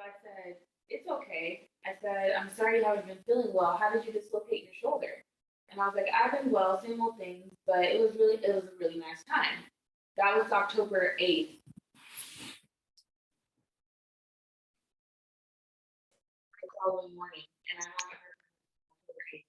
I said, it's okay. I said, I'm sorry you haven't been feeling well. How did you dislocate your shoulder? And I was like, I've been well, same old things, but it was a really nice time. That was October 8th. The following morning, and I haven't heard from October 8th.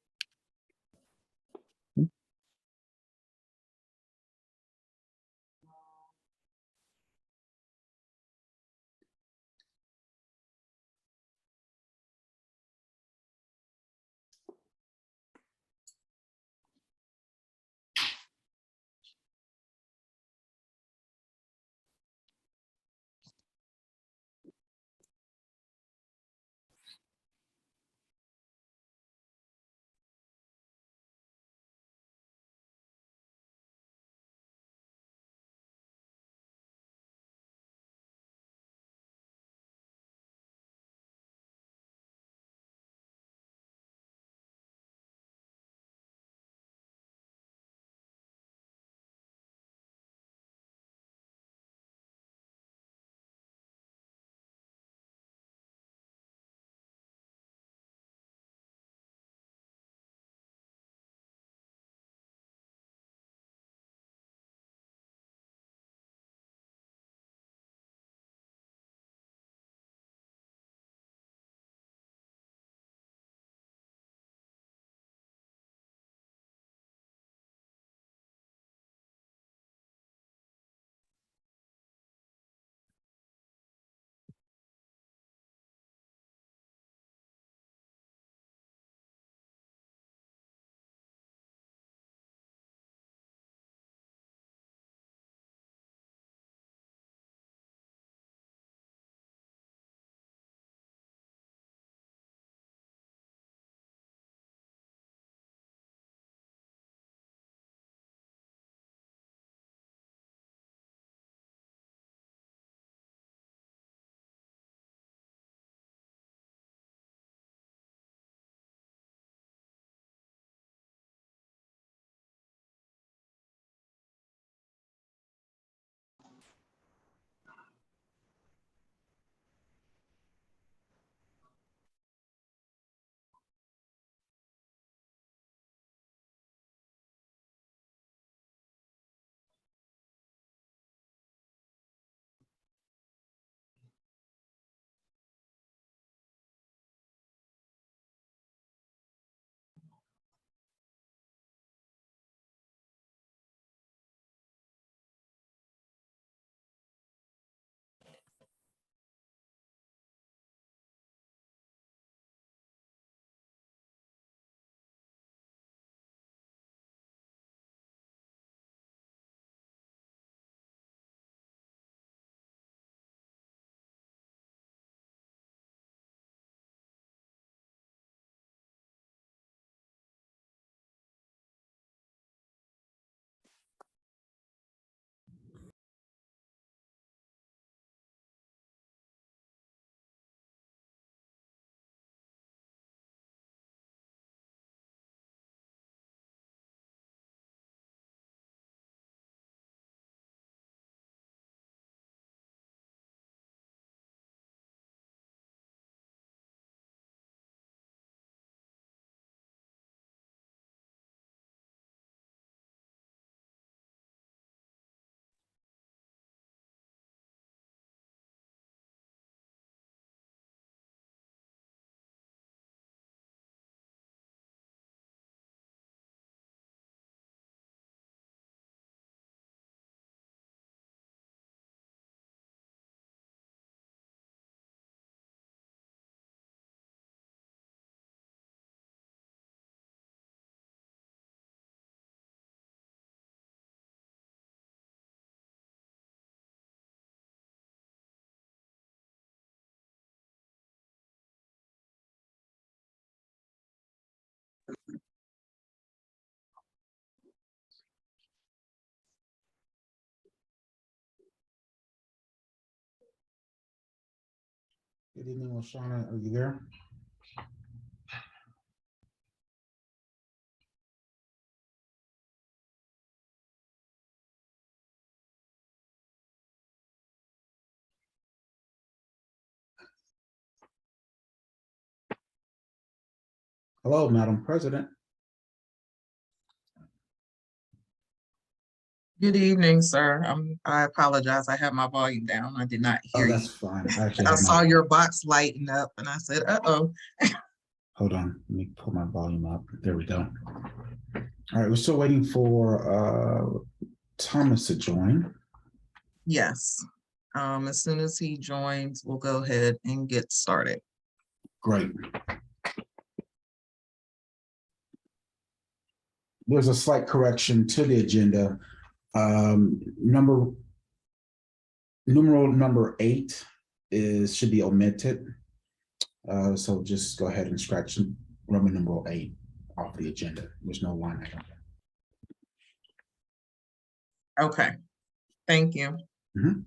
Good evening, Oshana. Are you there? Hello, Madam President. Good evening, sir. I apologize. I have my volume down. I did not Oh, hear you. that's fine. I actually I have saw my, your box lighting up and I said, uh-oh. hold on, let me pull my volume up. There we go. All right, we're still waiting for Thomas to join. Yes. As soon as he joins, we'll go ahead and get started. Great. There's a slight correction to the agenda. Numeral number 8 should be omitted. So just go ahead and scratch Roman numeral 8 off the agenda. There's no line item. Okay. Thank you. Mhm.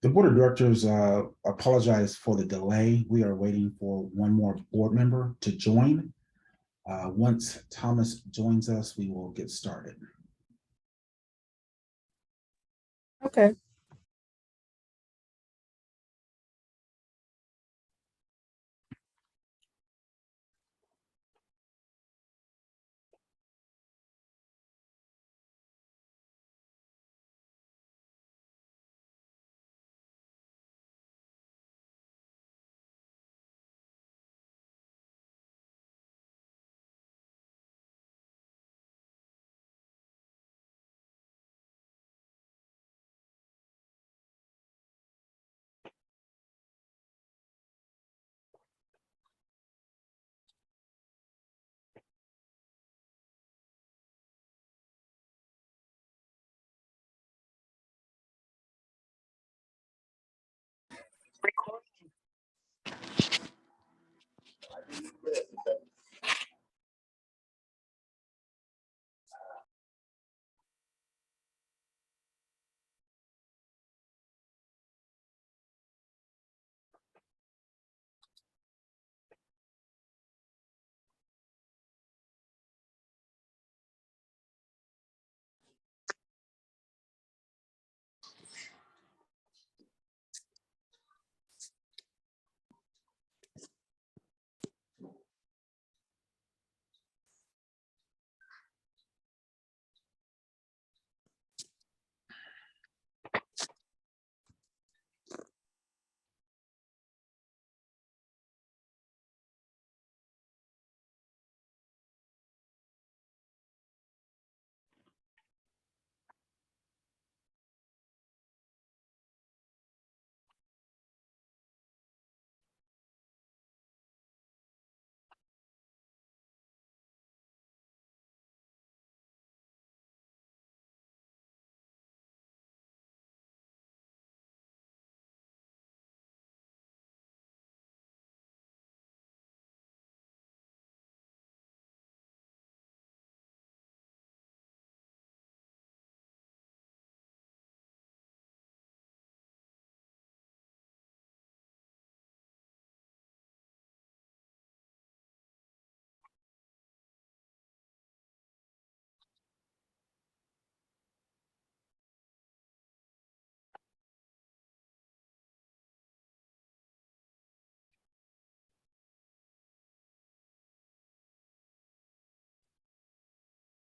The board of directors apologize for the delay. We are waiting for one more board member to join. Once Thomas joins us, we will get started. Okay.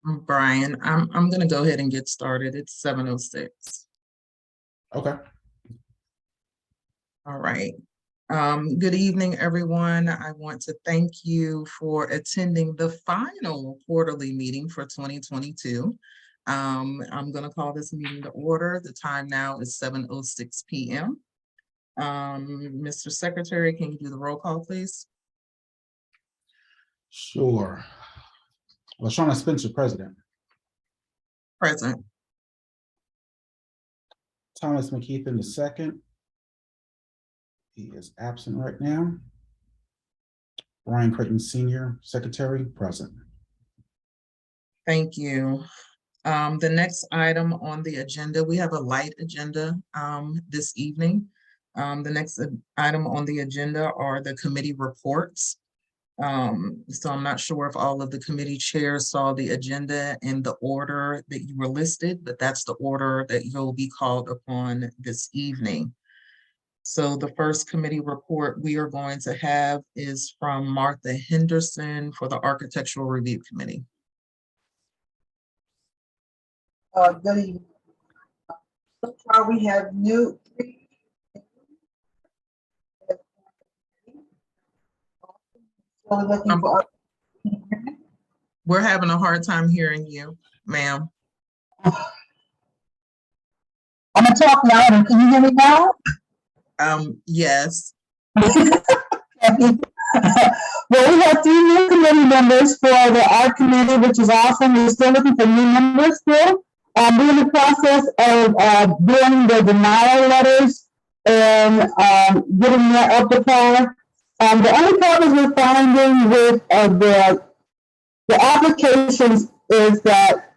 Brian, I'm gonna go ahead and get started. It's 7:06. Okay. All right. Good evening, everyone. I want to thank you for attending the final quarterly meeting for 2022. I'm gonna call this meeting to order. The time now is 7:06 p.m. Mr. Secretary, can you do the roll call, please? Sure. LaShawna Spencer, President. Present. Thomas McKeithen II. He is absent right now. Brian Creighton Senior, Secretary, present. Thank you. The next item on the agenda, we have a light agenda this evening. The next item on the agenda are the committee reports. So I'm not sure if all of the committee chairs saw the agenda in the order that you were listed, but that's the order that you'll be called upon this evening. So the first committee report we are going to have is from Martha Henderson for the Architectural Review Committee. Good evening. So far, we have new. So we're looking for. We're having a hard time hearing you, ma'am. I'm gonna talk louder. Can you hear me now? Yes. Well, we have 3 new committee members for the art committee, which is awesome. We're still looking for new members still. We're in the process of doing the denial letters and getting that up to par. The only problems we're finding with the applications is that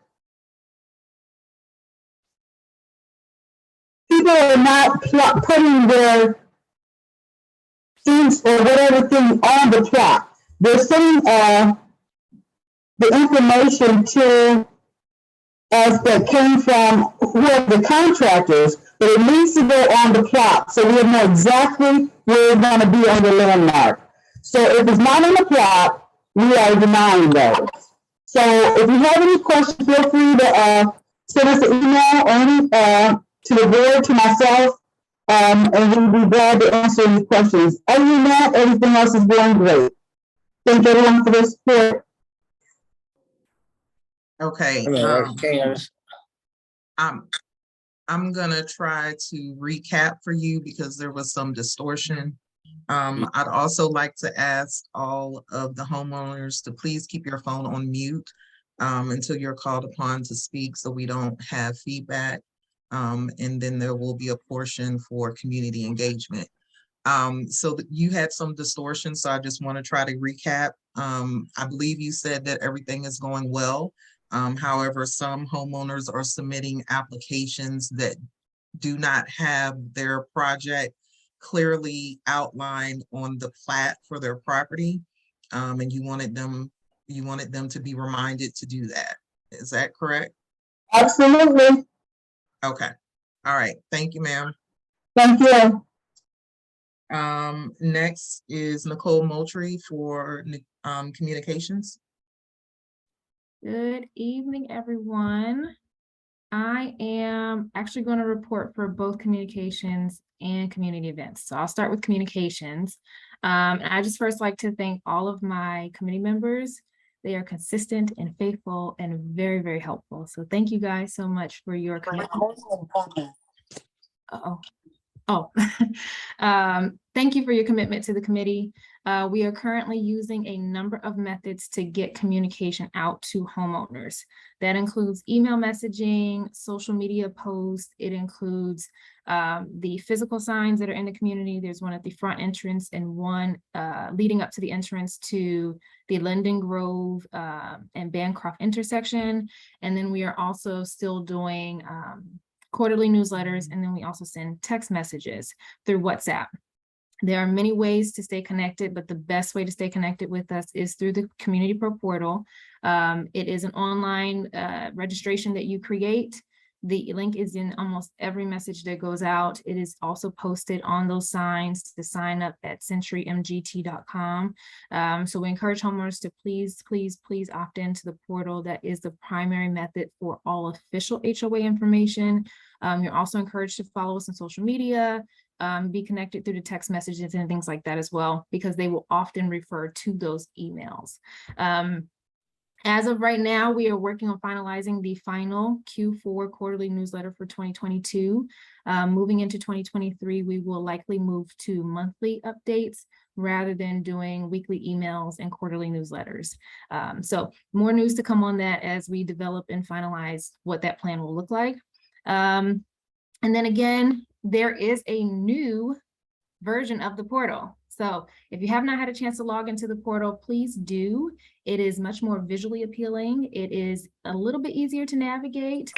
people are not putting their things or whatever thing on the plot. They're sending the information to us that came from whoever the contractors, but it needs to go on the plot so we know exactly where it's going to be on the landmark. So if it's not on the plot, we are denying those. So if you have any questions, feel free to send us an email or any to the board, to myself, and we'll be glad to answer any questions. Other than that, everything else is going great. Thank everyone for their support. Okay. I'm gonna try to recap for you because there was some distortion. I'd also like to ask all of the homeowners to please keep your phone on mute until you're called upon to speak so we don't have feedback. And then there will be a portion for community engagement. So you had some distortion, so I just want to try to recap. I believe you said that everything is going well. However, some homeowners are submitting applications that do not have their project clearly outlined on the plat for their property. And you wanted them to be reminded to do that. Is that correct? Absolutely. Okay. All right. Thank you, ma'am. Thank you. Next is Nicole Moultrie for communications. Good evening, everyone. I am actually going to report for both communications and community events. So I'll start with communications. And I just first like to thank all of my committee members. They are consistent and faithful and very, very helpful. So thank you guys so much for your commitment. Thank you for your commitment to the committee. We are currently using a number of methods to get communication out to homeowners. That includes email messaging, social media posts. It includes the physical signs that are in the community. There's one at the front entrance and one leading up to the entrance to the Linden Grove and Bancroft intersection. And then we are also still doing quarterly newsletters, and then we also send text messages through WhatsApp. There are many ways to stay connected, but the best way to stay connected with us is through the Community Pro portal. It is an online registration that you create. The link is in almost every message that goes out. It is also posted on those signs to sign up at centurymgt.com. So we encourage homeowners to please opt into the portal. That is the primary method for all official HOA information. You're also encouraged to follow us on social media, be connected through the text messages and things like that as well, because they will often refer to those emails. As of right now, we are working on finalizing the final Q4 quarterly newsletter for 2022. Moving into 2023, we will likely move to monthly updates rather than doing weekly emails and quarterly newsletters. So more news to come on that as we develop and finalize what that plan will look like. And then again, there is a new version of the portal. So if you have not had a chance to log into the portal, please do. It is much more visually appealing. It is a little bit easier to navigate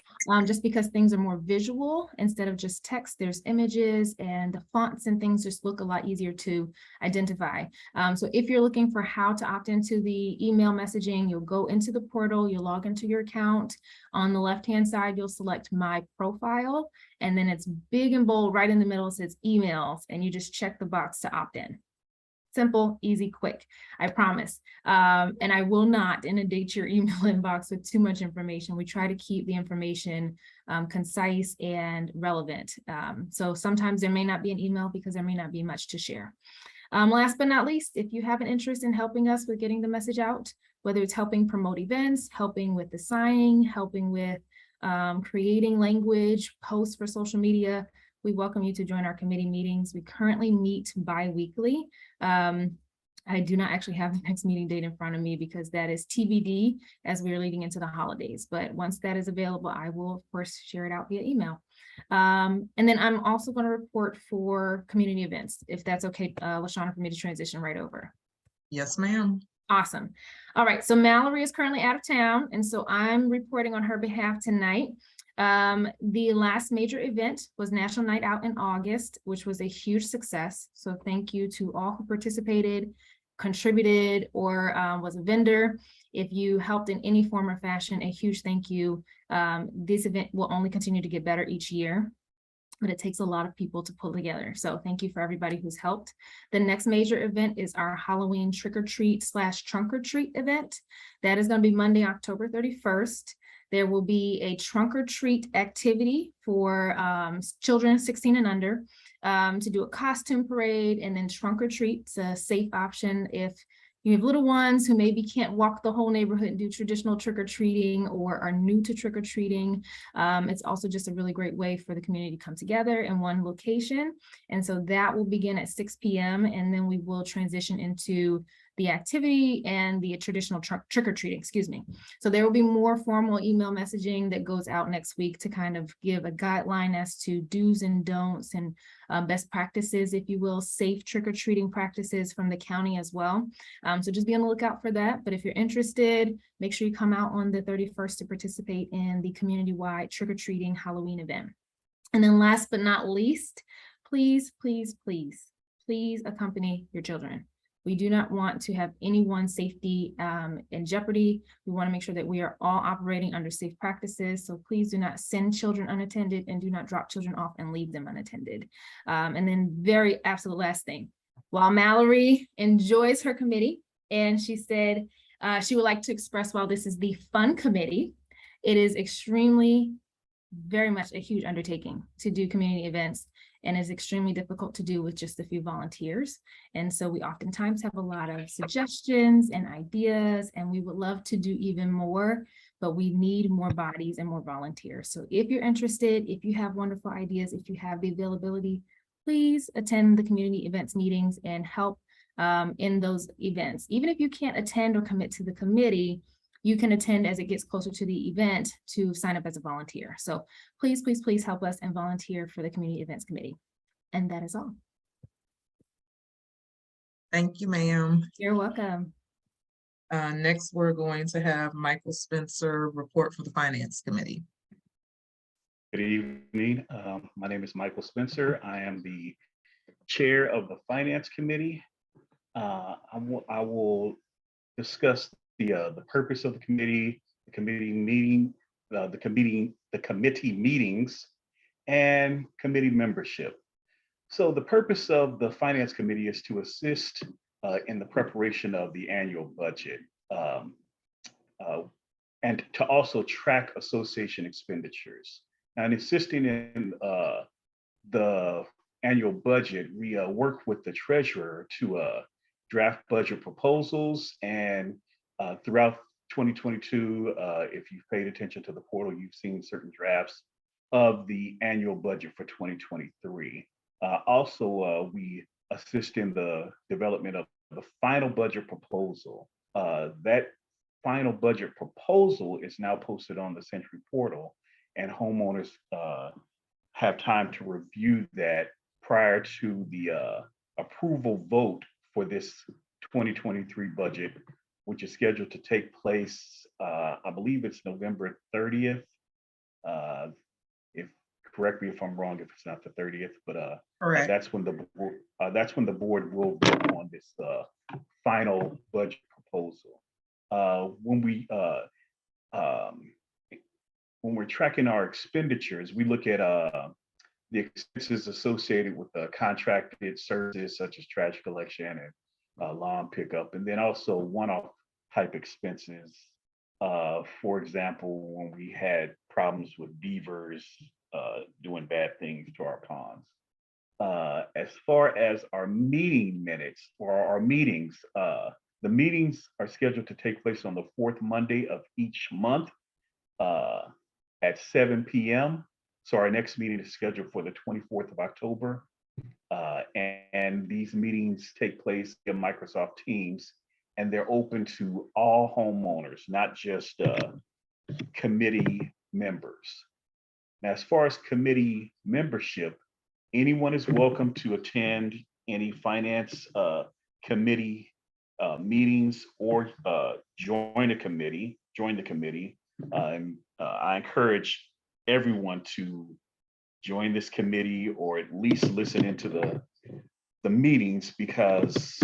just because things are more visual instead of just text. There's images and the fonts and things just look a lot easier to identify. So if you're looking for how to opt into the email messaging, you'll go into the portal, you'll log into your account. On the left-hand side, you'll select My Profile, and then it's big and bold right in the middle, it says emails, and you just check the box to opt in. Simple, easy, quick, I promise. And I will not inundate your email inbox with too much information. We try to keep the information concise and relevant. So sometimes there may not be an email because there may not be much to share. Last but not least, if you have an interest in helping us with getting the message out, whether it's helping promote events, helping with the signing, helping with creating language, posts for social media, we welcome you to join our committee meetings. We currently meet bi-weekly. I do not actually have the next meeting date in front of me because that is TBD as we are leading into the holidays. But once that is available, I will of course share it out via email. And then I'm also going to report for community events, if that's okay, LaShawna, for me to transition right over. Yes, ma'am. Awesome. All right, so Mallory is currently out of town, and so I'm reporting on her behalf tonight. The last major event was National Night Out in August, which was a huge success. So thank you to all who participated, contributed, or was a vendor. If you helped in any form or fashion, a huge thank you. This event will only continue to get better each year, but it takes a lot of people to pull together. So thank you for everybody who's helped. The next major event is our Halloween trick-or-treat / trunk-or-treat event. That is going to be Monday, October 31st. There will be a trunk-or-treat activity for children 16 and under to do a costume parade, and then trunk-or-treat. It's a safe option if you have little ones who maybe can't walk the whole neighborhood and do traditional trick-or-treating or are new to trick-or-treating. It's also just a really great way for the community to come together in one location. And so that will begin at 6 p.m. and then we will transition into the activity and the traditional trick-or-treating, excuse me. So there will be more formal email messaging that goes out next week to kind of give a guideline as to do's and don'ts and best practices, if you will, safe trick-or-treating practices from the county as well. So just be on the lookout for that. But if you're interested, make sure you come out on the 31st to participate in the community-wide trick-or-treating Halloween event. And then last but not least, please, please, please, please accompany your children. We do not want to have anyone's safety in jeopardy. We want to make sure that we are all operating under safe practices. So please do not send children unattended and do not drop children off and leave them unattended. And then very absolute last thing, while Mallory enjoys her committee and she said she would like to express, while this is the fun committee, it is extremely, very much a huge undertaking to do community events, and is extremely difficult to do with just a few volunteers. And so we oftentimes have a lot of suggestions and ideas, and we would love to do even more, but we need more bodies and more volunteers. So if you're interested, if you have wonderful ideas, if you have the availability, please attend the community events meetings and help in those events. Even if you can't attend or commit to the committee, you can attend as it gets closer to the event to sign up as a volunteer. So please, please, please help us and volunteer for the Community Events Committee. And that is all. Thank you, ma'am. You're welcome. Next, we're going to have Michael Spencer report for the Finance Committee. Good evening. My name is Michael Spencer. I am the chair of the Finance Committee. I will discuss the purpose of the committee meeting, the committee meetings, and committee membership. So the purpose of the Finance Committee is to assist in the preparation of the annual budget, and to also track association expenditures. Now, in assisting in the annual budget, we work with the treasurer to draft budget proposals, and throughout 2022, if you've paid attention to the portal, you've seen certain drafts of the annual budget for 2023. Also, we assist in the development of the final budget proposal. That final budget proposal is now posted on the Century portal, and homeowners have time to review that prior to the approval vote for this 2023 budget, which is scheduled to take place, I believe it's November 30th. Correct me if I'm wrong if it's not the 30th, but Correct. that's when the board will vote on this final budget proposal. When we're tracking our expenditures, we look at the expenses associated with contracted services such as trash collection and lawn pickup, and then also one-off type expenses. For example, when we had problems with beavers doing bad things to our ponds. As far as our meeting minutes or our meetings, the meetings are scheduled to take place on the fourth Monday of each month at 7 p.m. So our next meeting is scheduled for the 24th of October. And these meetings take place in Microsoft Teams, and they're open to all homeowners, not just committee members. Now, as far as committee membership, anyone is welcome to attend any finance committee meetings or join the committee. And I encourage everyone to join this committee or at least listen into the meetings, because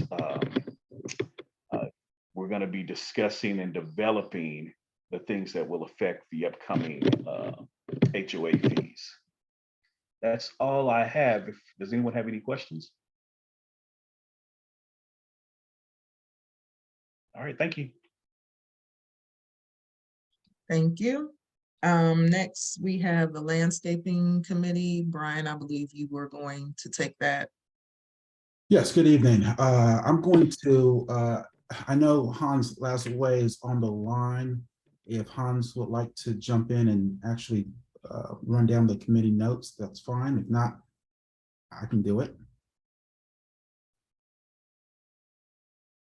we're going to be discussing and developing the things that will affect the upcoming HOA fees. That's all I have. Does anyone have any questions? All right, thank you. Thank you. Next, we have the Landscaping Committee. Brian, I believe you were going to take that. Yes, good evening. I'm going to, I know Hans Lasway is on the line. If Hans would like to jump in and actually run down the committee notes, that's fine. If not, I can do it.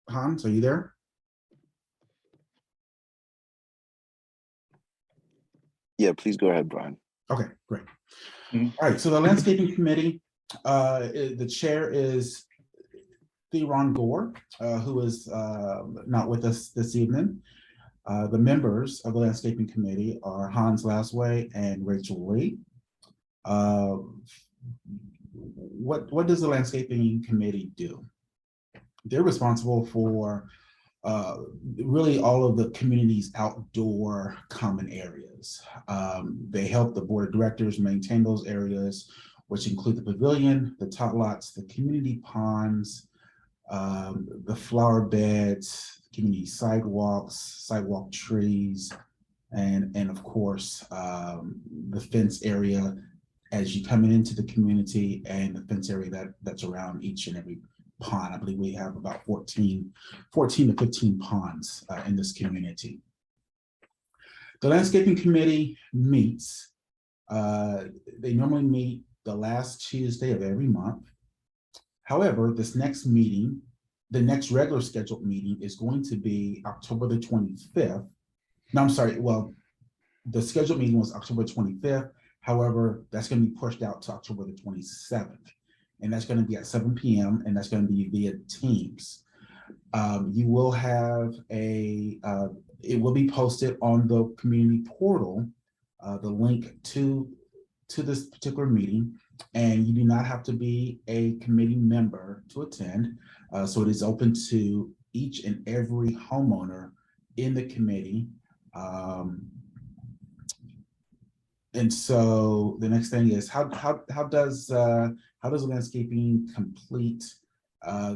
Hans, are you there? Yeah, please go ahead, Brian. Okay, great. All right, so the Landscaping Committee, the chair is Theron Gore, who is not with us this evening. The members of the Landscaping Committee are Hans Lasway and Rachel Lee. What does the Landscaping Committee do? They're responsible for really all of the community's outdoor common areas. They help the board of directors maintain those areas, which include the pavilion, the tot lots, the community ponds, the flower beds, community sidewalks, sidewalk trees, and of course, the fence area as you come into the community, and the fence area that's around each and every pond. I believe we have about 14 to 15 ponds in this community. The Landscaping Committee meets, they normally meet the last Tuesday of every month. However, this next meeting, the next regular scheduled meeting is going to be October the 25th. No, I'm sorry, well, the scheduled meeting was October 25th. However, that's going to be pushed out to October the 27th. And that's going to be at 7 p.m. and that's going to be via Teams. You will have it will be posted on the community portal, the link to this particular meeting, and you do not have to be a committee member to attend. So it is open to each and every homeowner in the committee. And so the next thing is how does landscaping complete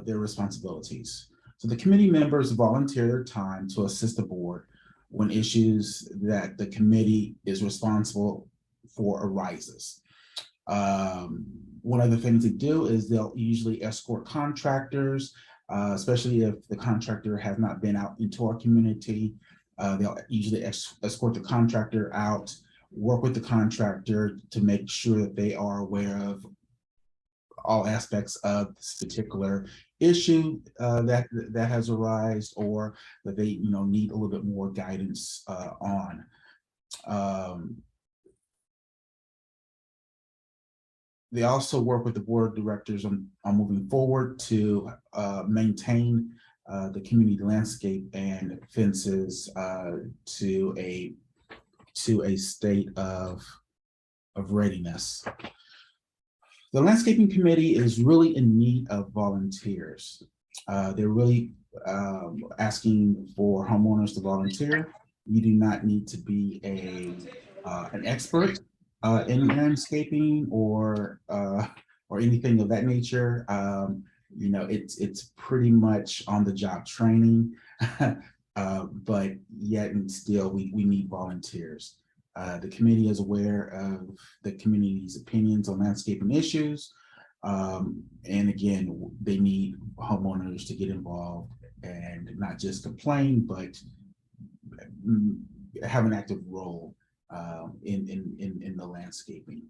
their responsibilities? So the committee members volunteer their time to assist the board when issues that the committee is responsible for arises. One of the things they do is they'll usually escort contractors, especially if the contractor has not been out into our community. They'll usually escort the contractor out, work with the contractor to make sure that they are aware of all aspects of this particular issue that has arisen, or that they need a little bit more guidance on. They also work with the board of directors on moving forward to maintain the community landscape and fences to a state of readiness. The landscaping committee is really in need of volunteers. They're really asking for homeowners to volunteer. You do not need to be an expert in landscaping or anything of that nature. It's pretty much on the job training, but yet and still we need volunteers. The committee is aware of the community's opinions on landscaping issues. And again, they need homeowners to get involved and not just complain, but have an active role in the landscaping.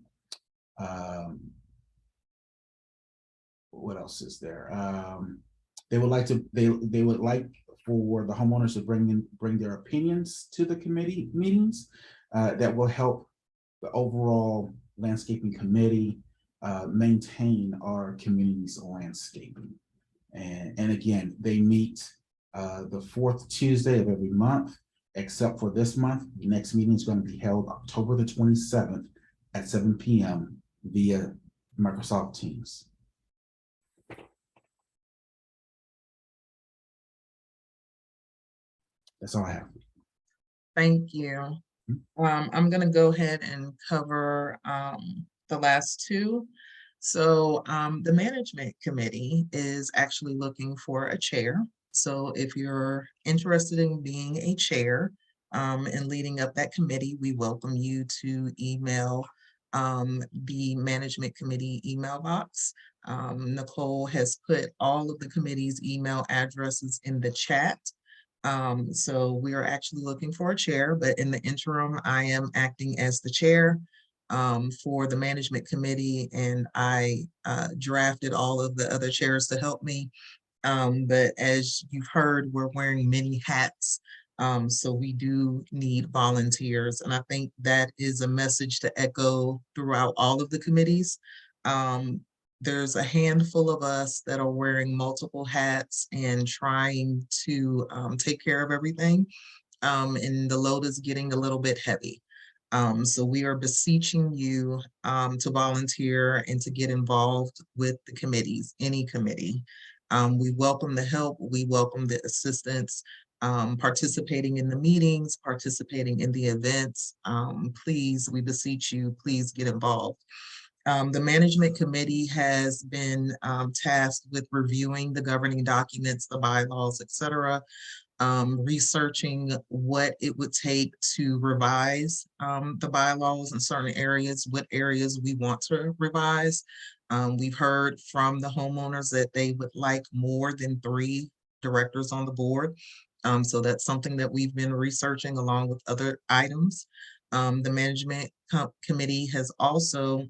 What else is there? They would like for the homeowners to bring their opinions to the committee meetings. That will help the overall landscaping committee maintain our community's landscaping. And again, they meet the fourth Tuesday of every month, except for this month. The next meeting is going to be held October the 27th at 7 p.m. via Microsoft Teams. That's all I have. Thank you. I'm going to go ahead and cover the last two. So the management committee is actually looking for a chair. So if you're interested in being a chair and leading up that committee, we welcome you to email the management committee email box. Nicole has put all of the committee's email addresses in the chat. So we are actually looking for a chair, but in the interim, I am acting as the chair for the management committee, and I drafted all of the other chairs to help me. But as you've heard, we're wearing many hats. So we do need volunteers, and I think that is a message to echo throughout all of the committees. There's a handful of us that are wearing multiple hats and trying to take care of everything. And the load is getting a little bit heavy. So we are beseeching you to volunteer and to get involved with the committees, any committee. We welcome the help, we welcome the assistance, participating in the meetings, participating in the events. Please, we beseech you, please get involved. The management committee has been tasked with reviewing the governing documents, the bylaws, etc., researching what it would take to revise the bylaws in certain areas, what areas we want to revise. We've heard from the homeowners that they would like more than 3 directors on the board. So that's something that we've been researching along with other items. The management committee has also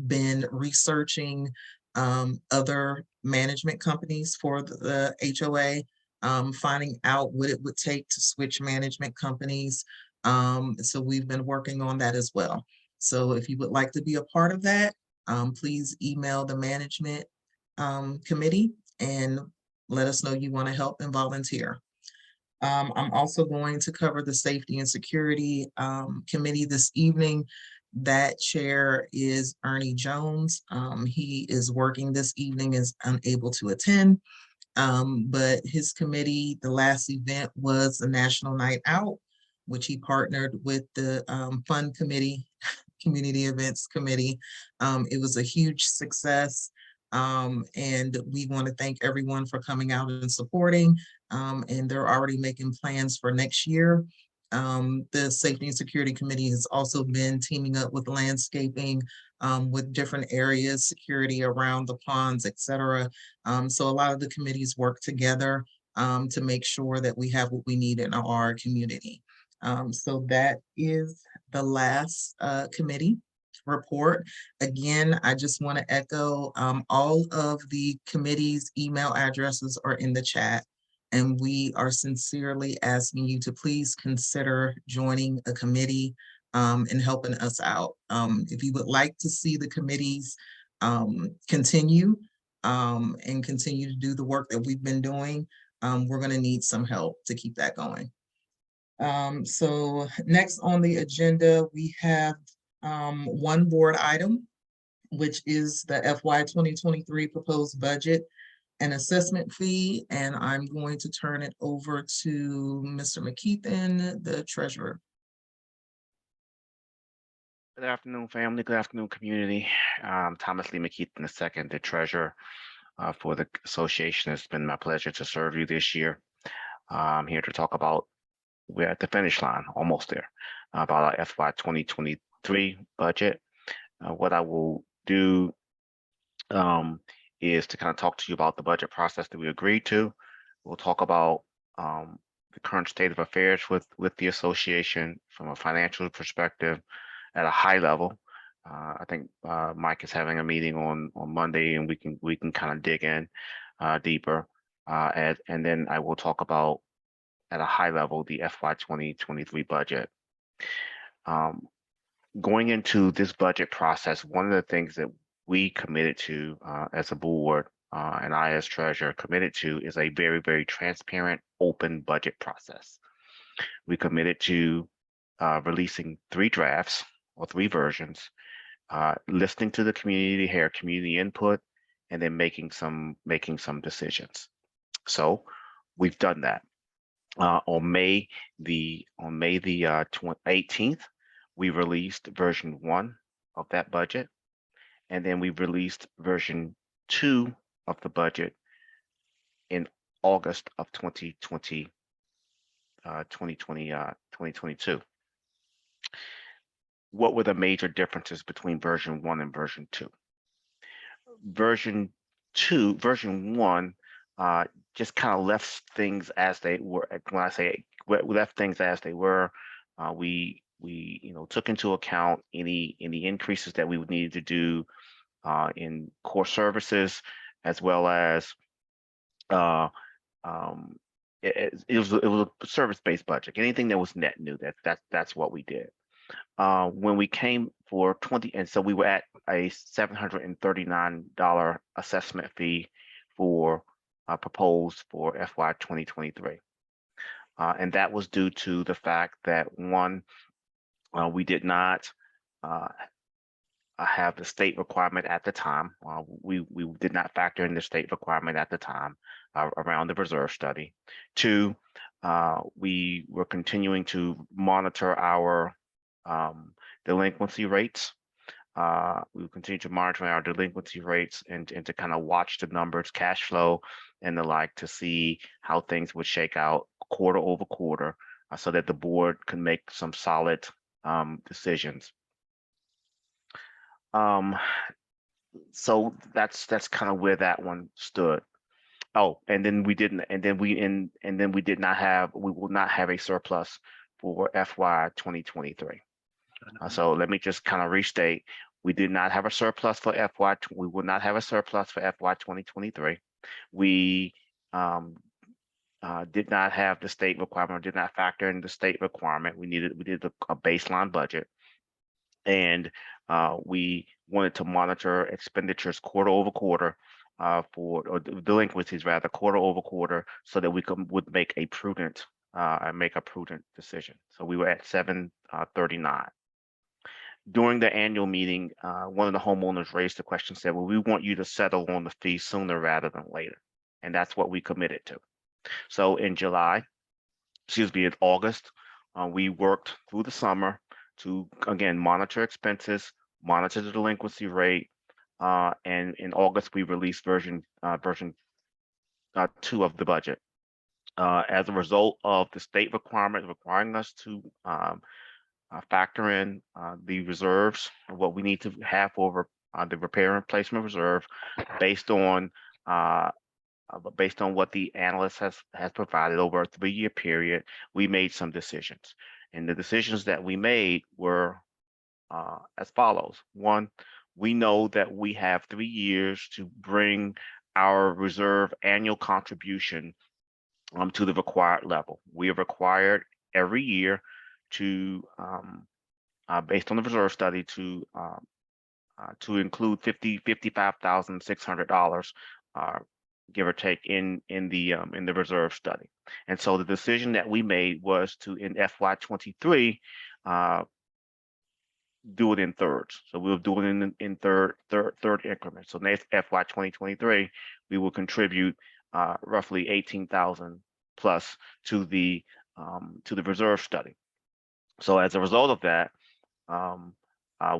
been researching other management companies for the HOA, finding out what it would take to switch management companies. So we've been working on that as well. So if you would like to be a part of that, please email the management committee and let us know you want to help and volunteer. I'm also going to cover the safety and security committee this evening. That chair is Ernie Jones. He is working this evening, is unable to attend, but his committee, the last event was the National Night Out, which he partnered with the fund committee Community Events Committee. It was a huge success. And we want to thank everyone for coming out and supporting. And they're already making plans for next year. The Safety and Security Committee has also been teaming up with landscaping, with different areas, security around the ponds, et cetera. So a lot of the committees work together to make sure that we have what we need in our community. So that is the last committee report. Again, I just want to echo all of the committee's email addresses are in the chat. And we are sincerely asking you to please consider joining a committee and helping us out. If you would like to see the committees continue and continue to do the work that we've been doing, we're going to need some help to keep that going. So next on the agenda, we have one board item, which is the FY 2023 proposed budget and assessment fee. And I'm going to turn it over to Mr. McKeithen, the treasurer. Good afternoon, family. Good afternoon, community. Thomas Lee McKeithen II, the treasurer for the association. It's been my pleasure to serve you this year. I'm here to talk about, we're at the finish line, almost there, about our FY 2023 budget. What I will do is to kind of talk to you about the budget process that we agreed to. We'll talk about the current state of affairs with the association from a financial perspective at a high level. I think Mike is having a meeting on Monday, and we can kind of dig in deeper. And then I will talk about at a high level the FY 2023 budget. Going into this budget process, one of the things that we committed to as a board and I as treasurer committed to is a very, very transparent, open budget process. We committed to releasing 3 drafts or 3 versions, listening to the community, hear community input, and then making some decisions. So we've done that. On May the 18th, we released version 1 of that budget, and then we released version 2 of the budget in August of 2022. What were the major differences between version 1 and version 2? Version 1 just kind of left things as they were. When I say left things as they were, we took into account any increases that we would need to do in core services, as well as it was a service-based budget. Anything that was net new, that's what we did. When we came for 20, and so we were at a $739 assessment fee for proposed for FY 2023. And that was due to the fact that, one, we did not have the state requirement at the time. We did not factor in the state requirement at the time around the reserve study. 2, we were continuing to monitor our delinquency rates. We will continue to monitor our delinquency rates and to kind of watch the numbers, cash flow, and the like, to see how things would shake out quarter over quarter, so that the board can make some solid decisions. So that's kind of where that one stood. Oh, and then we did not have a surplus for FY 2023. So let me just kind of restate: we did not have a surplus for FY. We will not have a surplus for FY 2023. We did not have the state requirement, did not factor in the state requirement. We did a baseline budget, and we wanted to monitor expenditures quarter over quarter, or delinquencies rather, quarter over quarter, so that we would make a prudent decision. So we were at 739. During the annual meeting, one of the homeowners raised the question, said, well, we want you to settle on the fee sooner rather than later. And that's what we committed to. So in August, we worked through the summer to, again, monitor expenses, monitor the delinquency rate, and in August, we released version 2 of the budget. As a result of the state requirement requiring us to factor in the reserves, what we need to have for the repair and replacement reserve based on what the analyst has provided over a 3-year period, we made some decisions. And the decisions that we made were as follows. One, we know that we have 3 years to bring our reserve annual contribution to the required level. We are required every year to, based on the reserve study, to include $55,600, give or take, in the reserve study. And so the decision that we made was to, in FY23, do it in thirds. So we'll do it in third increments. So next FY 2023, we will contribute roughly 18,000 plus to the reserve study. So as a result of that, and a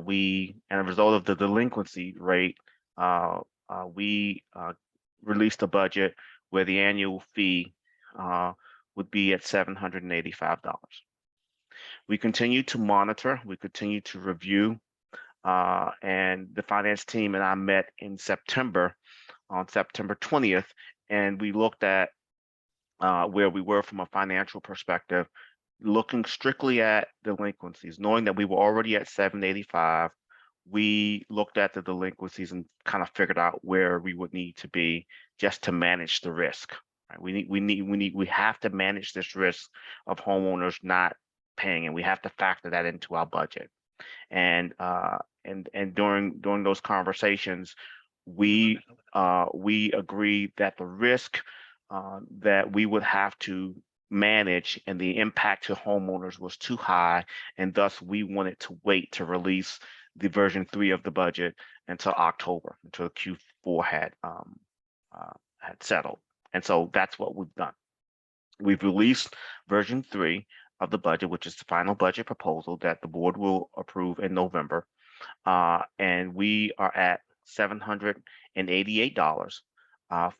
result of the delinquency rate, we released a budget where the annual fee would be at $785. We continue to monitor, we continue to review, and the finance team and I met in September, on September 20th, and we looked at where we were from a financial perspective, looking strictly at delinquencies, knowing that we were already at 785. We looked at the delinquencies and kind of figured out where we would need to be just to manage the risk. Right? We have to manage this risk of homeowners not paying, and we have to factor that into our budget. And during those conversations, we agreed that the risk that we would have to manage and the impact to homeowners was too high, and thus we wanted to wait to release the version 3 of the budget until October, until Q4 had settled. And so that's what we've done. We've released version 3 of the budget, which is the final budget proposal that the board will approve in November. And we are at $788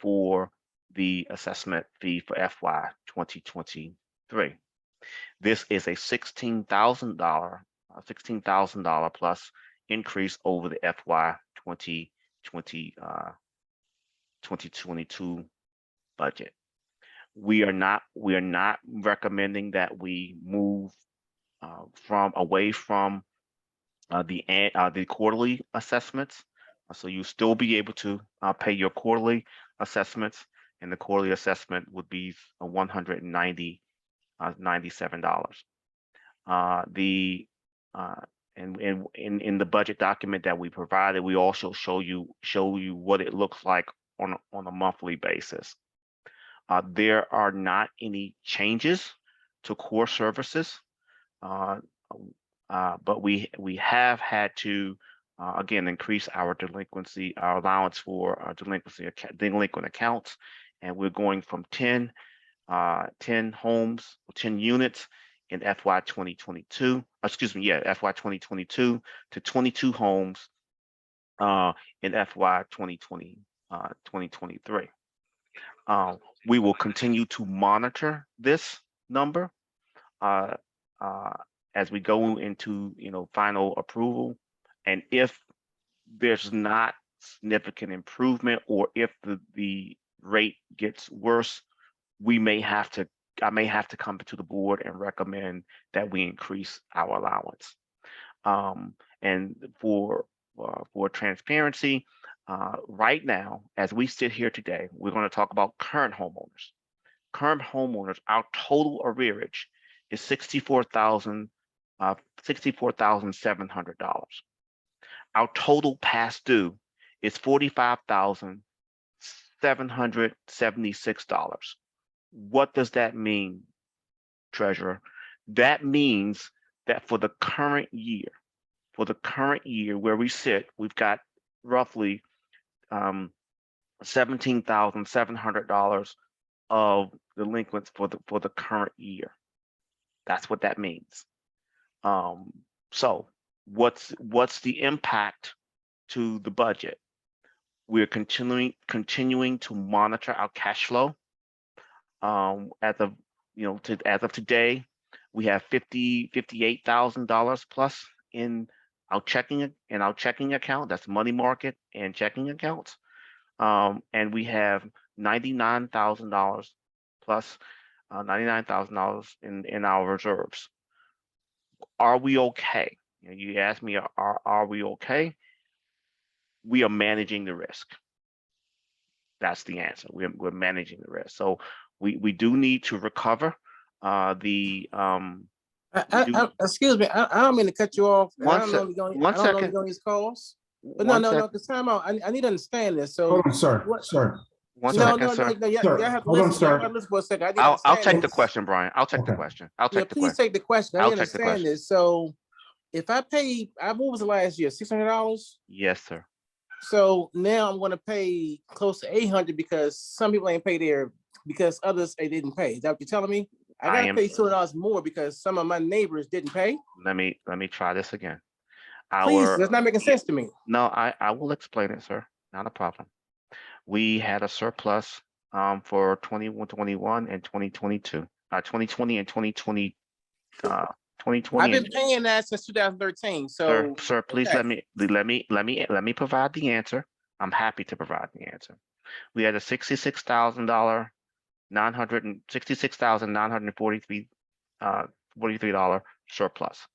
for the assessment fee for FY 2023. This is a $16,000 plus increase over the FY 2022 budget. We are not recommending that we move away from the quarterly assessments. So you still be able to pay your quarterly assessments, and the quarterly assessment would be $197. And in the budget document that we provided, we also show you what it looks like on a monthly basis. There are not any changes to core services, but we have had to again increase our allowance for delinquent accounts, and we're going from 10 units in FY 2022. FY 2022 to 22 homes in FY 2023. We will continue to monitor this number as we go into final approval, and if there's not significant improvement, or if the rate gets worse, I may have to come to the board and recommend that we increase our allowance. And for transparency, right now, as we sit here today, we're going to talk about current homeowners. Current homeowners, our total arrearage is $64,700. Our total past due is $45,776. What does that mean, Treasurer? That means that for the current year where we sit, we've got roughly $17,700 of delinquents for the current year. That's what that means. So what's the impact to the budget? We're continuing to monitor our cash flow. As of today, we have $58,000 plus in our checking account. That's money market and checking accounts. And we have $99,000 plus $99,000 in our reserves. Are we okay? You asked me, are we okay? We are managing the risk. That's the answer. We're managing the risk. So we do need to recover Excuse me, I don't mean to cut you off. And I One don't sec- know if you're one going second. on these calls. But One no, second. because time out. I need to understand this. So Hold on, sir, what? sir. One Sir. second, sir. You Sir, have to hold on, listen. Y'all sir. gotta listen for a second. I need to I'll understand take the this. question, Brian. I'll take the Okay. question. I'll Yeah, take the please question. take the question. I I'll need to take the understand question. this. So if I pay, what was the last year? $600. Yes, sir. So now I'm going to pay close to 800 because some people ain't paid there because others they didn't pay. Is that what you're telling me? I got to pay $200 more because some of my neighbors didn't pay. Let me try this again. Please, that's not making sense to me. No, I will explain it, sir. Not a problem. We had a surplus for 2021 and 2022. 2020 and 2020. 2020. I've been paying that since 2013. So, sir, please okay. let me provide the answer. I'm happy to provide the answer. We had a $66,943 surplus.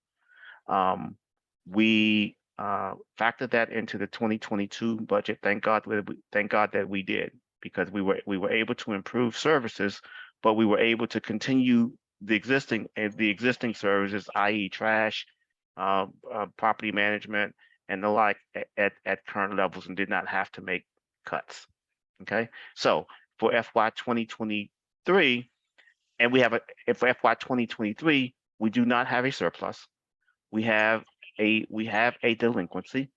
We factored that into the 2022 budget. Thank God that we did, because we were able to improve services, but we were able to continue the existing services, i.e. trash, property management, and the like at current levels, and did not have to make cuts. Okay, so for FY 2023, and for FY 2023, we do not have a surplus. We have a delinquency,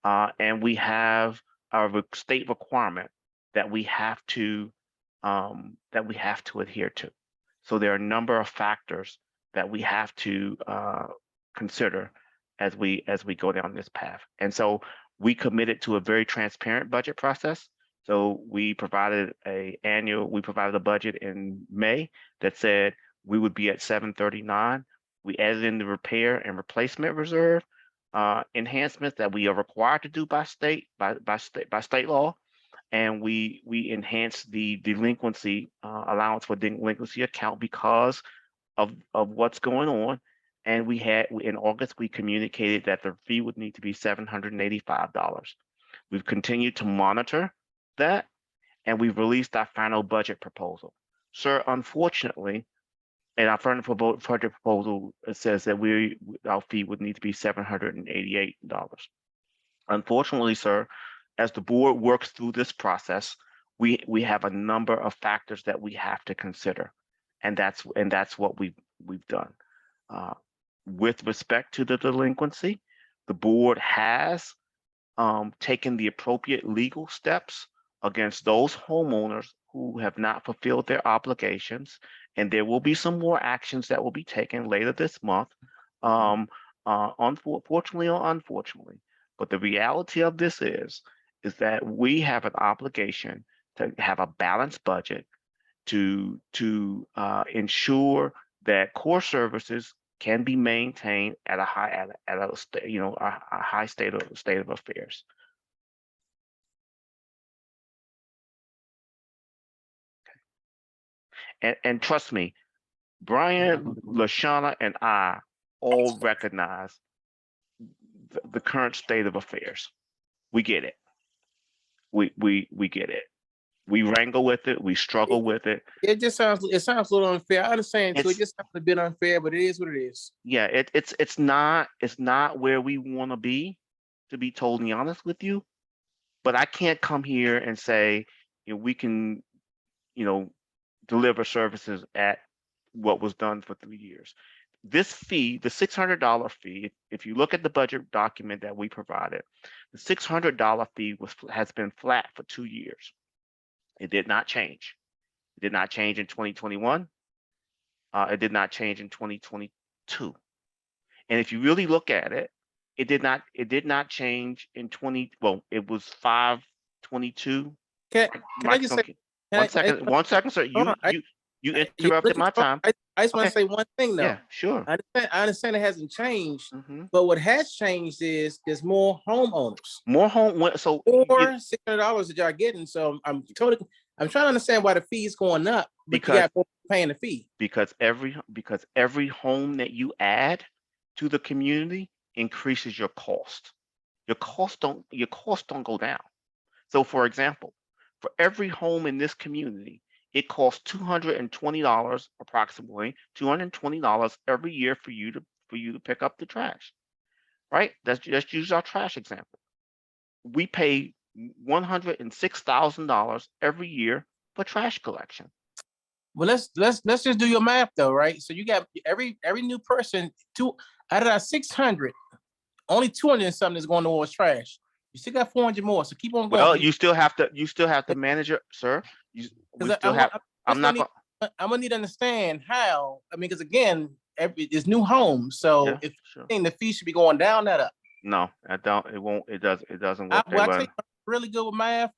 and we have a state requirement that we have to adhere to. So there are a number of factors that we have to consider as we go down this path. And so we committed to a very transparent budget process. So we provided a budget in May that said we would be at 739. We added in the repair and replacement reserve enhancements that we are required to do by state law, and we enhanced the delinquency allowance for delinquency account because of what's going on. And in August we communicated that the fee would need to be $785. We've continued to monitor that, and we've released our final budget proposal. Sir, unfortunately, in our final budget proposal, it says that our fee would need to be $788. Unfortunately, sir, as the board works through this process, we have a number of factors that we have to consider, and that's what we've done. With respect to the delinquency, the board has taken the appropriate legal steps against those homeowners who have not fulfilled their obligations, and there will be some more actions that will be taken later this month, unfortunately or unfortunately. But the reality of this is that we have an obligation to have a balanced budget to ensure that core services can be maintained at a high state of affairs. And trust me, Brian, LaShawna, and I all recognize the current state of affairs. We get it. We get it. We wrangle with it. We struggle with it. It sounds a little unfair. I understand too. It just sounds a bit unfair, but it is what it is. Yeah, it's not where we want to be totally honest with you. But I can't come here and say, we can, deliver services at what was done for 3 years. This fee, the $600 fee, if you look at the budget document that we provided, the $600 fee has been flat for 2 years. It did not change. It did not change in 2021. It did not change in 2022. And if you really look at it, it did not change in 20, well, it was 5/22. Can I just say, One second, sir. hold on, You you're interrupted looking my for- time. I just want Okay. to say one thing though. Yeah, sure. I understand it hasn't changed, Mhm. but what has changed is there's more homeowners. More home, so Or $600 that y'all getting. So I'm trying to understand why the fee is going up, but Because- you got people paying the fee. because every home that you add to the community increases your cost. Your costs don't go down. So for example, for every home in this community, it costs $220 approximately, $220 every year for you to pick up the trash. Right? Let's use our trash example. We pay $106,000 every year for trash collection. Well, let's just do your math though, right? So you got every new person, out of that 600, only 200 and something is going towards trash. You still got 400 more, so keep on going. Well, you still have to manage it, sir. I'm gonna need to understand how. I mean, because again, it's new homes, so Yeah, if sure. the fee should be going down, not up. No, I don't. It won't. It doesn't work Well, I that tell way. you, I'm really good with math.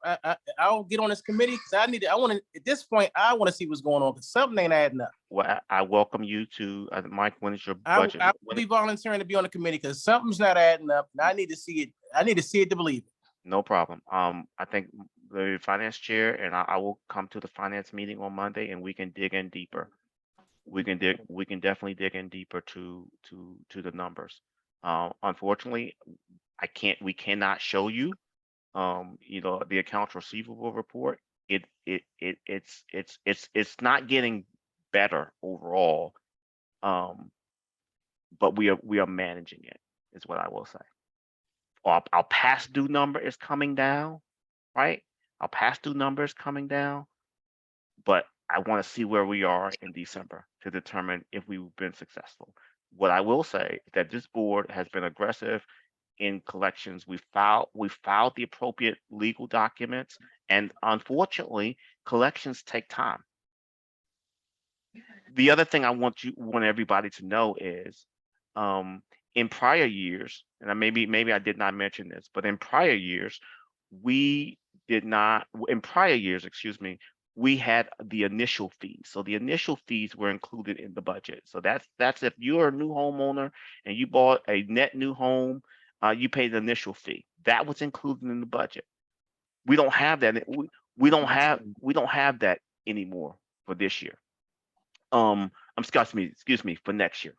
I'll get on this committee because I want to. At this point, I want to see what's going on because something ain't adding up. Well, I welcome you to Mike. When is your I budget? will be volunteering to be on the committee because something's not adding up, and I need to see it. I need to see it to believe it. No problem. I think the finance chair and I will come to the finance meeting on Monday, and we can dig in deeper. We can definitely dig in deeper to the numbers. Unfortunately, we cannot show you, the accounts receivable report. It's not getting better overall. But we are managing it, is what I will say. Our past due number is coming down, right? Our past due number is coming down, but I want to see where we are in December to determine if we've been successful. What I will say is that this board has been aggressive in collections. We filed the appropriate legal documents, and unfortunately, collections take time. The other thing I want everybody to know is, in prior years, and maybe I did not mention this, but in prior years, we had the initial fees. So the initial fees were included in the budget. So that's if you're a new homeowner and you bought a net new home, you pay the initial fee. That was included in the budget. We don't have that. We don't have that anymore for this year. Excuse me, for next year.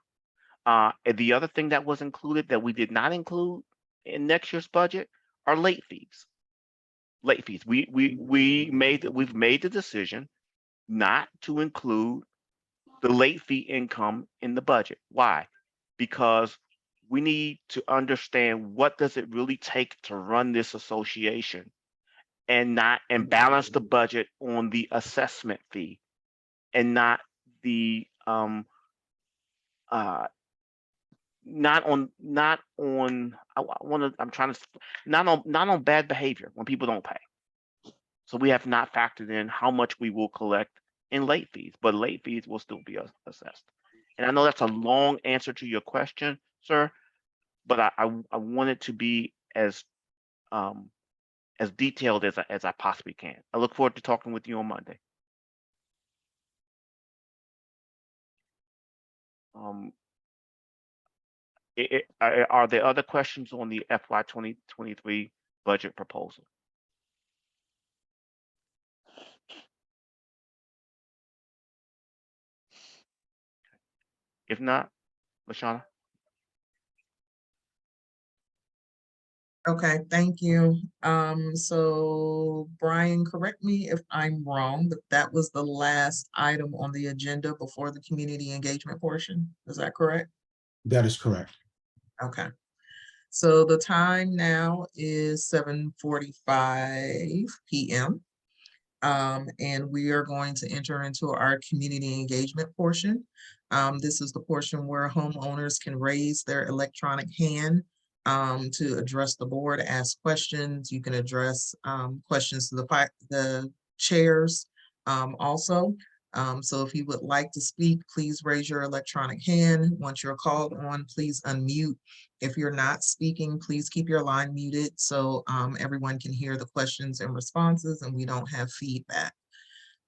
And the other thing that was included that we did not include in next year's budget are late fees. Late fees. We've made the decision not to include the late fee income in the budget. Why? Because we need to understand what does it really take to run this association and balance the budget on the assessment fee and not the not on bad behavior when people don't pay. So we have not factored in how much we will collect in late fees, but late fees will still be assessed. And I know that's a long answer to your question, sir, but I want it to be as detailed as I possibly can. I look forward to talking with you on Monday. Are there other questions on the FY 2023 budget proposal? If not, LaShawna? Okay, thank you. So Brian, correct me if I'm wrong, but that was the last item on the agenda before the community engagement portion. Is that correct? That is correct. Okay. So the time now is 7:45 p.m. And we are going to enter into our community engagement portion. This is the portion where homeowners can raise their electronic hand to address the board, ask questions. You can address questions to the chairs also. So if you would like to speak, please raise your electronic hand. Once you're called on, please unmute. If you're not speaking, please keep your line muted so everyone can hear the questions and responses and we don't have feedback.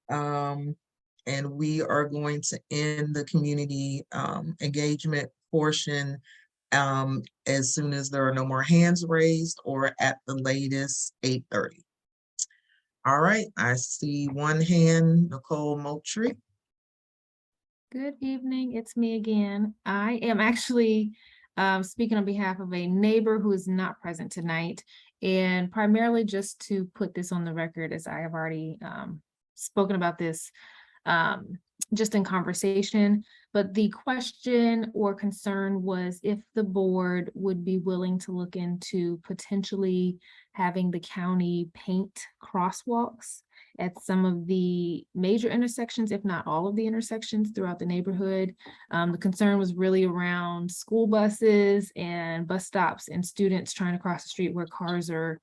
And we are going to end the community engagement portion as soon as there are no more hands raised or at the latest 8:30. All right, I see one hand, Nicole Moultrie. Good evening, it's me again. I am actually speaking on behalf of a neighbor who is not present tonight, and primarily just to put this on the record, as I have already spoken about this just in conversation. But the question or concern was if the board would be willing to look into potentially having the county paint crosswalks at some of the major intersections, if not all of the intersections throughout the neighborhood. The concern was really around school buses and bus stops and students trying to cross the street where cars are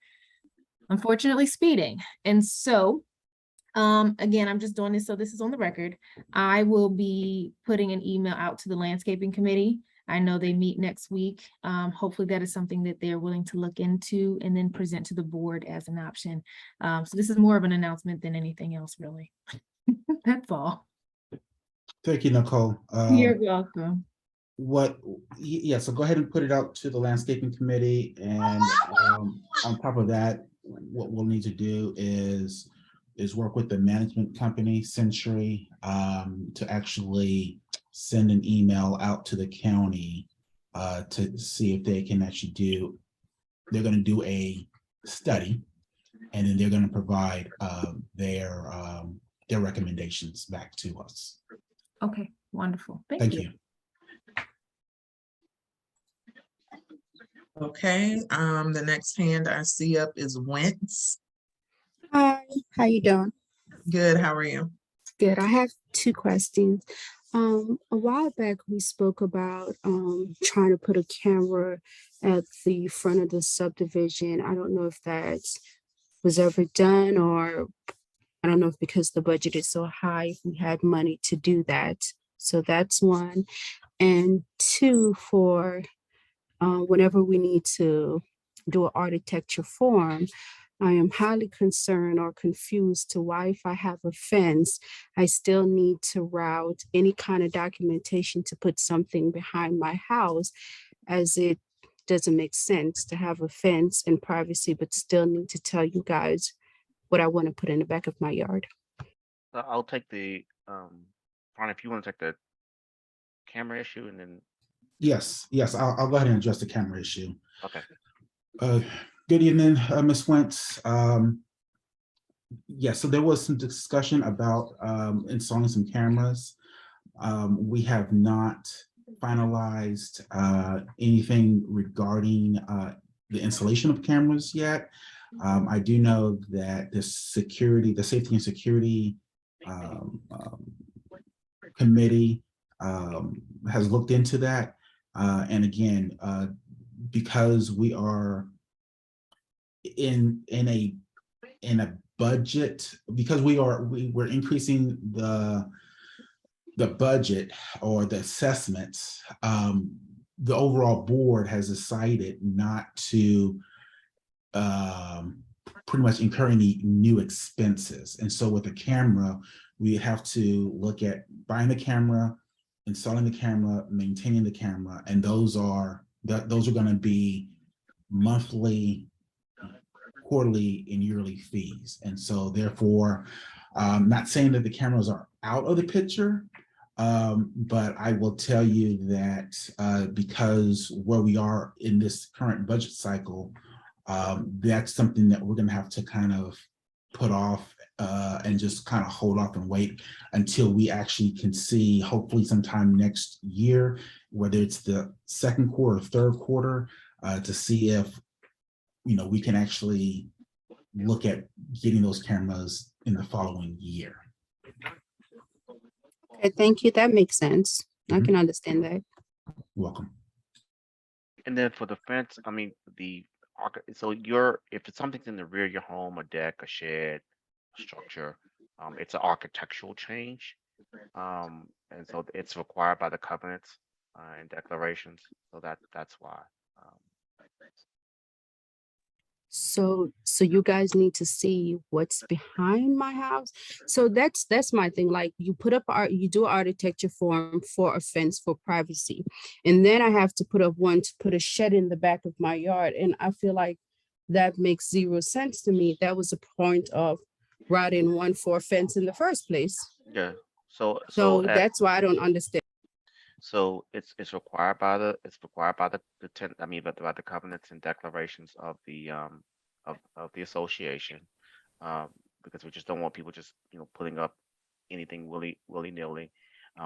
unfortunately speeding. And so again, I'm just doing this so this is on the record. I will be putting an email out to the landscaping committee. I know they meet next week. Hopefully that is something that they're willing to look into and then present to the board as an option. So this is more of an announcement than anything else, really. That's all. Thank you, Nicole. You're welcome. So go ahead and put it out to the landscaping committee, and on top of that, what we'll need to do is work with the management company, Century, to actually send an email out to the county to see if they can actually they're going to do a study, and then they're going to provide their recommendations back to us. Okay, wonderful. Thank you. Okay, the next hand I see up is Wentz. Hi, how you doing? Good, how are you? Good. I have two questions. A while back we spoke about trying to put a camera at the front of the subdivision. I don't know if that was ever done, or I don't know if because the budget is so high, if we had money to do that. So that's one. And two, for whenever we need to do an architecture form, I am highly concerned or confused to why, if I have a fence, I still need to route any kind of documentation to put something behind my house, as it doesn't make sense to have a fence and privacy, but still need to tell you guys what I want to put in the back of my yard. I'll take the, Ron, if you want to take the camera issue and then. Yes, I'll go ahead and address the camera issue. Okay. Good evening, Ms. Wentz. So there was some discussion about installing some cameras. We have not finalized anything regarding the installation of cameras yet. I do know that the safety and security committee has looked into that. And again, because we are in a budget, because we're increasing the budget or the assessments, the overall board has decided not to pretty much incur any new expenses. And so with the camera, we have to look at buying the camera, installing the camera, maintaining the camera, and those are going to be monthly, quarterly, and yearly fees. And so therefore, not saying that the cameras are out of the picture, but I will tell you that because where we are in this current budget cycle, that's something that we're going to have to kind of put off and just kind of hold off and wait until we actually can see, hopefully sometime next year, whether it's the second quarter or third quarter, to see if we can actually look at getting those cameras in the following year. Okay, thank you. That makes sense. I can understand that. Welcome. And then for the fence, I mean, so if it's something's in the rear of your home, a deck, a shed, a structure, it's an architectural change. And so it's required by the covenants and declarations. So that's why. Um, So you guys need to see what's behind my house. So that's my thing. Like you put up art, you do architecture form for a fence for privacy. And then I have to put up one to put a shed in the back of my yard. And I feel like that makes zero sense to me. That was the point of writing one for a fence in the first place. yeah. So So that's why I don't understand. so it's required by the ten, I mean, by the covenants and declarations of the of the association. Um, because we just don't want people just, putting up anything willy-nilly.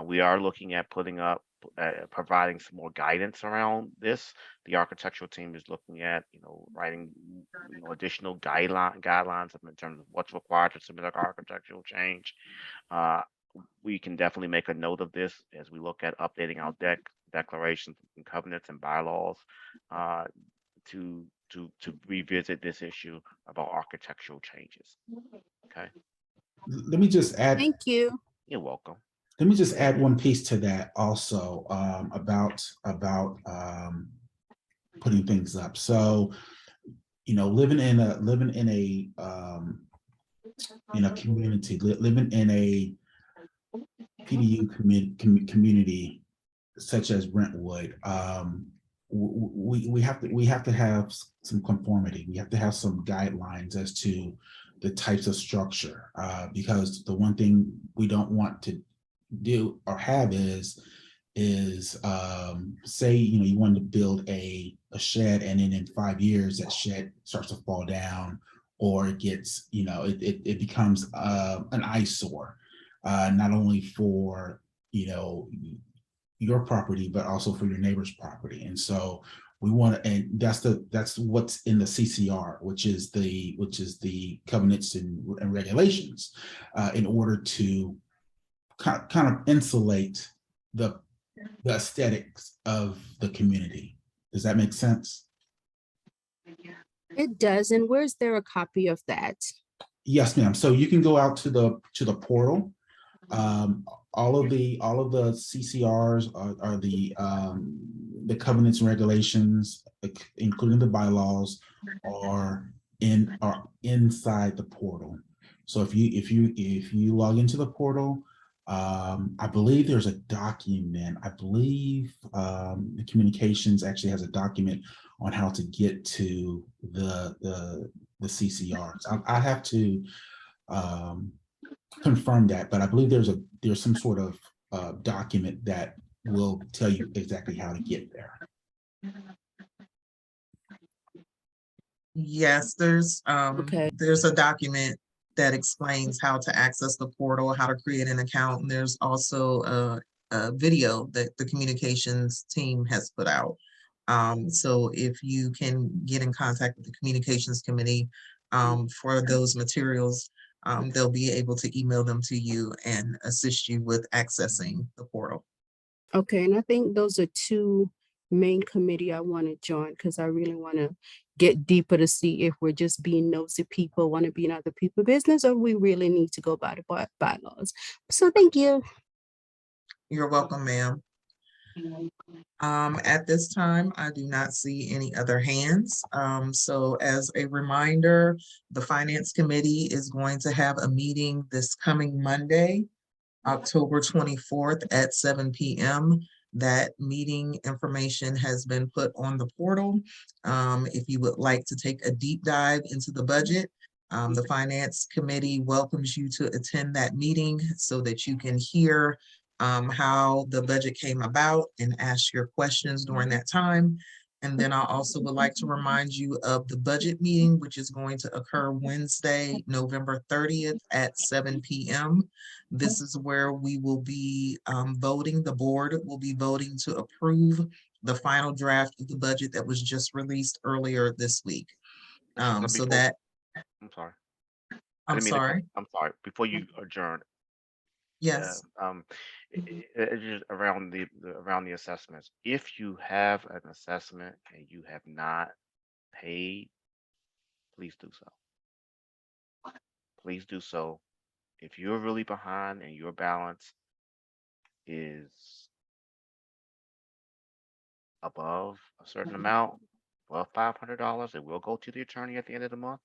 We are looking at putting up, providing some more guidance around this. The architectural team is looking at, writing, additional guidelines in terms of what's required to submit an architectural change. Uh, we can definitely make a note of this as we look at updating our declarations and covenants and bylaws, uh, to revisit this issue about architectural changes. Okay, Let me just add, Thank you. you're welcome. let me just add one piece to that also, about putting things up. So, living in a community, living in a PDU community such as Brentwood, we have to have some conformity. We have to have some guidelines as to the types of structure, because the one thing we don't want to do or have is say you want to build a shed, and then in 5 years that shed starts to fall down, or it gets it becomes an eyesore, not only for your property but also for your neighbor's property. And so we want to, and that's what's in the CCR, which is the covenants and regulations, in order to kind of insulate the aesthetics of the community. Does that make sense? It does. And where's there a copy of that? Yes, ma'am. So you can go out to the portal. All of the CCRs are the covenants and regulations, including the bylaws, are inside the portal. So if you log into the portal, I believe there's a document. I believe the communications actually has a document on how to get to the CCRs. I have to confirm that, but I believe there's some sort of document that will tell you exactly how to get there. Yes, there's a document that explains how to access the portal, how to create an account, and there's also a video that the communications team has put out. So if you can get in contact with the communications committee for those materials, they'll be able to email them to you and assist you with accessing the portal. Okay, and I think those are two main committee I want to join, because I really want to get deeper to see if we're just being nosy people, want to be in other people's business, or we really need to go by the bylaws. So thank you. You're welcome, ma'am. At this time, I do not see any other hands. So as a reminder, the Finance Committee is going to have a meeting this coming Monday, October 24th at 7 p.m. That meeting information has been put on the portal. If you would like to take a deep dive into the budget, the Finance Committee welcomes you to attend that meeting so that you can hear how the budget came about and ask your questions during that time. And then I also would like to remind you of the budget meeting, which is going to occur Wednesday, November 30th at 7 p.m. This is where we will be voting. The board will be voting to approve the final draft of the budget that was just released earlier this week. I'm sorry. I'm sorry. I'm sorry. Before you adjourn, Yes. it's just around the assessments. If you have an assessment and you have not paid, please do so. Please do so. If you're really behind and your balance is above a certain amount, above $500, it will go to the attorney at the end of the month.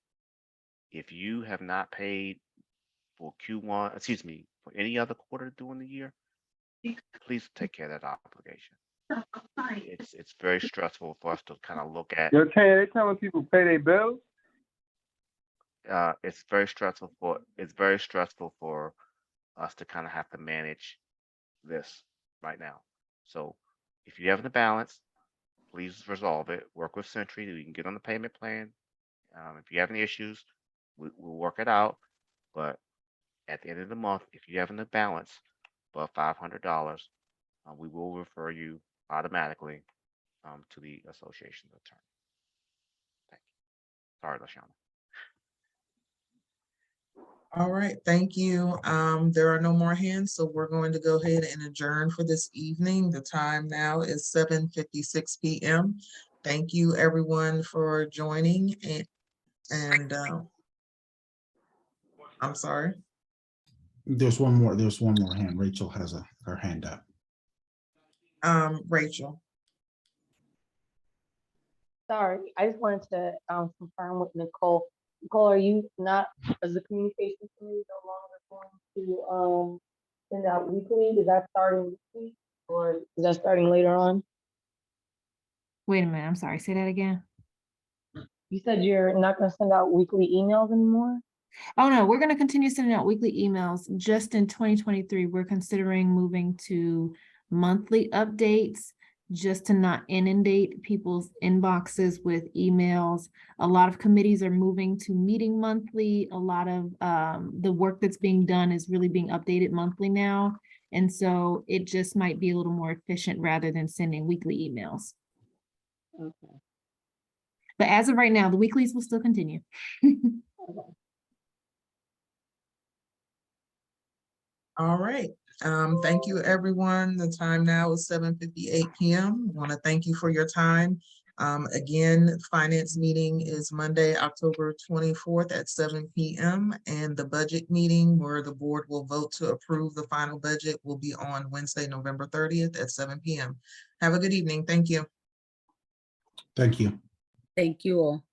If you have not paid for Q1, excuse me, for any other quarter during the year, please take care of that obligation. It's very stressful for us to kind of look at. Yo, Tanya, they telling people pay their bills? It's very stressful for us to kind of have to manage this right now. So if you have the balance, please resolve it. Work with Century so you can get on the payment plan. If you have any issues, we'll work it out. But at the end of the month, if you have the balance above $500, we will refer you automatically to the association's attorney. Thank you. Sorry, LaShawna. All right, thank you. There are no more hands, so we're going to go ahead and adjourn for this evening. The time now is 7:56 p.m. Thank you, everyone, for joining. And I'm sorry. There's one more hand. Rachel has her hand up. Rachel. Sorry, I just wanted to confirm with Nicole. Nicole, are you not, as the communications committee, no longer going to send out weekly? Is that starting this week or is that starting later on? Wait a minute, I'm sorry, say that again. You said you're not going to send out weekly emails anymore? Oh, no, we're going to continue sending out weekly emails. Just in 2023, we're considering moving to monthly updates just to not inundate people's inboxes with emails. A lot of committees are moving to meeting monthly. A lot of the work that's being done is really being updated monthly now. And so it just might be a little more efficient rather than sending weekly emails. Okay. But as of right now, the weeklies will still continue. Okay. All right. Thank you, everyone. The time now is 7:58 p.m. I want to thank you for your time. Again, finance meeting is Monday, October 24th at 7 p.m. And the budget meeting where the board will vote to approve the final budget will be on Wednesday, November 30th at 7 p.m. Have a good evening. Thank you. Thank you. Thank you all.